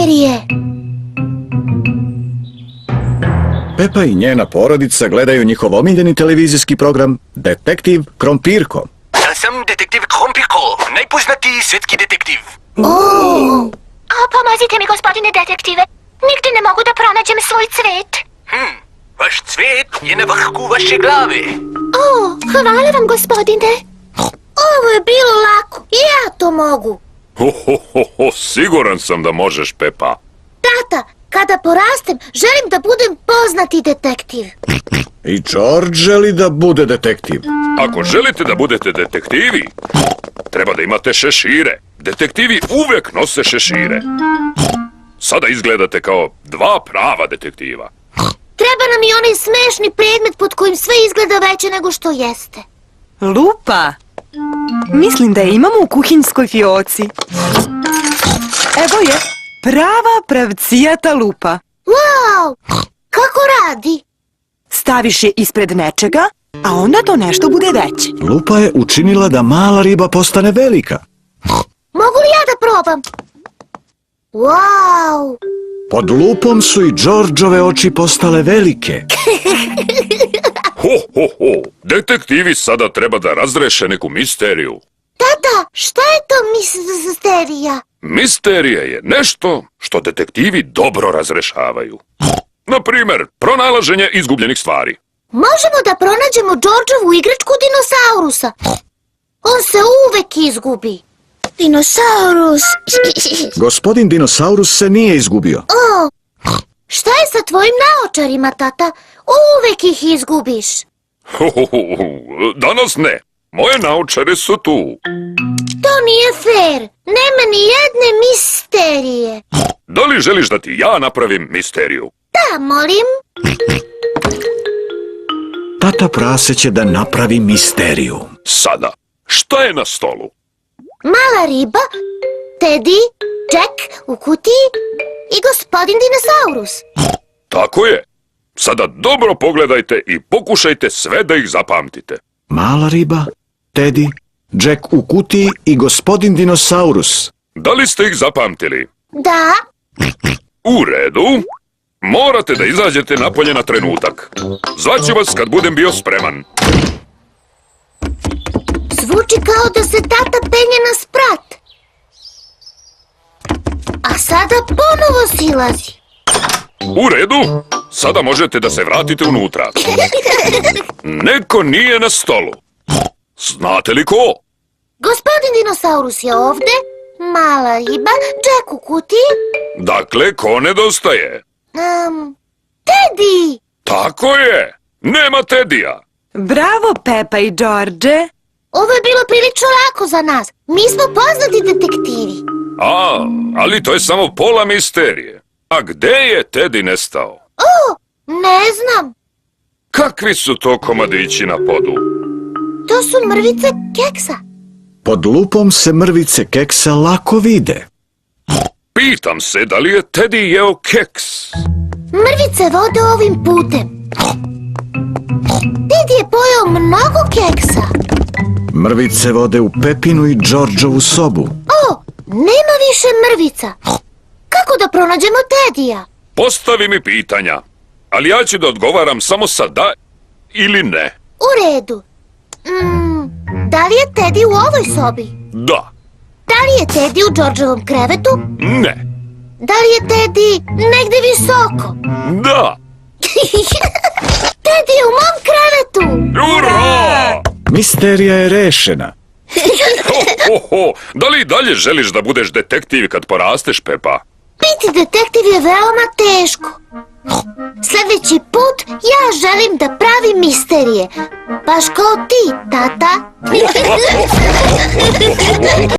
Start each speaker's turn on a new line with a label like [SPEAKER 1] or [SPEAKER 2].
[SPEAKER 1] misterije.
[SPEAKER 2] Pepa i njena porodica gledaju njihov omiljeni televizijski program Detektiv Krompirko.
[SPEAKER 3] Ja sam detektiv Krompirko, najpoznatiji svetski detektiv.
[SPEAKER 1] Pomozite mi, gospodine detektive. Nigde ne mogu da pronađem svoj cvet.
[SPEAKER 3] Vaš cvet je na vrhu vaše glave.
[SPEAKER 1] Hvala vam, gospodine. Ovo je bilo lako. I ja to mogu.
[SPEAKER 4] Siguran sam da možeš, Pepa.
[SPEAKER 1] Tata, kada porastem, želim da budem poznati detektiv.
[SPEAKER 2] I George želi da bude detektiv.
[SPEAKER 4] Ako želite da budete detektivi, treba da imate šešire. Detektivi uvek nose šešire. Sada izgledate kao dva prava detektiva.
[SPEAKER 1] Treba nam i onaj smešni predmet pod kojim sve izgleda veće nego što jeste.
[SPEAKER 5] Lupa. Mislim da je imamo u kuhinjskoj fioci. Evo je, prava pravcijata lupa.
[SPEAKER 1] Wow! Kako radi?
[SPEAKER 5] Staviš je ispred nečega, a onda to nešto bude veće.
[SPEAKER 2] Lupa je učinila da mala riba postane velika.
[SPEAKER 1] Mogu li ja da probam? Wow!
[SPEAKER 2] Pod lupom su i Georgeove oči postale velike.
[SPEAKER 4] Detektivi sada treba da razreše neku misteriju.
[SPEAKER 1] Tata, šta je to misterija?
[SPEAKER 4] Misterija je nešto što detektivi dobro razrešavaju. Na primer, pronalaženje izgubljenih stvari.
[SPEAKER 1] Možemo da pronađemo Georgeovu igračku dinosaurusa. On se uvek izgubi. Dinosaurus.
[SPEAKER 2] Gospodin dinosaurus se nije izgubio.
[SPEAKER 1] Šta je sa tvojim naočarima, tata? Uvek ih izgubiš.
[SPEAKER 4] Danas ne. Moje naočare su tu.
[SPEAKER 1] To nije fair. Nema ni jedne misterije.
[SPEAKER 4] Da li želiš da ti ja napravim misteriju?
[SPEAKER 1] Da, molim.
[SPEAKER 2] Tata Prase će da napravi misteriju.
[SPEAKER 4] Sada, šta je na stolu?
[SPEAKER 1] Mala riba, Teddy, Jack u kutiji i gospodin dinosaurus.
[SPEAKER 4] Tako je. Sada dobro pogledajte i pokušajte sve da ih zapamtite.
[SPEAKER 2] Mala riba, Teddy, Jack u kutiji i gospodin dinosaurus.
[SPEAKER 4] Da li ste ih zapamtili?
[SPEAKER 1] Da.
[SPEAKER 4] U redu. Morate da izađete napolje na trenutak. Zvaću vas kad budem bio spreman.
[SPEAKER 1] Zvuči kao da se tata penje na sprat. A sada ponovo silazi.
[SPEAKER 4] U redu. Sada možete da se vratite unutra. Neko nije na stolu. Znate li ko?
[SPEAKER 1] Gospodin dinosaurus je ovde, mala riba, Jack u kutiji.
[SPEAKER 4] Dakle, ko nedostaje?
[SPEAKER 1] Teddy!
[SPEAKER 4] Tako je. Nema Tedija.
[SPEAKER 5] Bravo, Pepa i George.
[SPEAKER 1] Ovo je bilo prilično lako za nas. Mi smo poznati detektivi.
[SPEAKER 4] Ali to je samo pola misterije. A gde je Teddy nestao?
[SPEAKER 1] Ne znam.
[SPEAKER 4] Kakvi su to komadići na podu?
[SPEAKER 1] To su mrvice keksa.
[SPEAKER 2] Pod lupom se mrvice keksa lako vide.
[SPEAKER 4] Pitam se da li je Teddy jeo keks.
[SPEAKER 1] Mrvice vode ovim putem. Teddy je pojeo mnogo keksa.
[SPEAKER 2] Mrvice vode u Pepinu i Georgeovu sobu.
[SPEAKER 1] Nema više mrvica. Kako da pronađemo Tedija?
[SPEAKER 4] Postavi mi pitanja, ali ja ću da odgovaram samo sa da ili ne.
[SPEAKER 1] U redu. Da li je Teddy u ovoj sobi?
[SPEAKER 4] Da.
[SPEAKER 1] Da li je Teddy u Georgeovom krevetu?
[SPEAKER 4] Ne.
[SPEAKER 1] Da li je Teddy negde visoko?
[SPEAKER 4] Da.
[SPEAKER 1] Teddy je u mom krevetu!
[SPEAKER 4] Ura!
[SPEAKER 2] Misterija je rešena.
[SPEAKER 4] Da li i dalje želiš da budeš detektiv kad porasteš, Pepa?
[SPEAKER 1] Biti detektiv je veoma teško. Sljedeći put ja želim da pravim misterije. Baš kao ti, tata.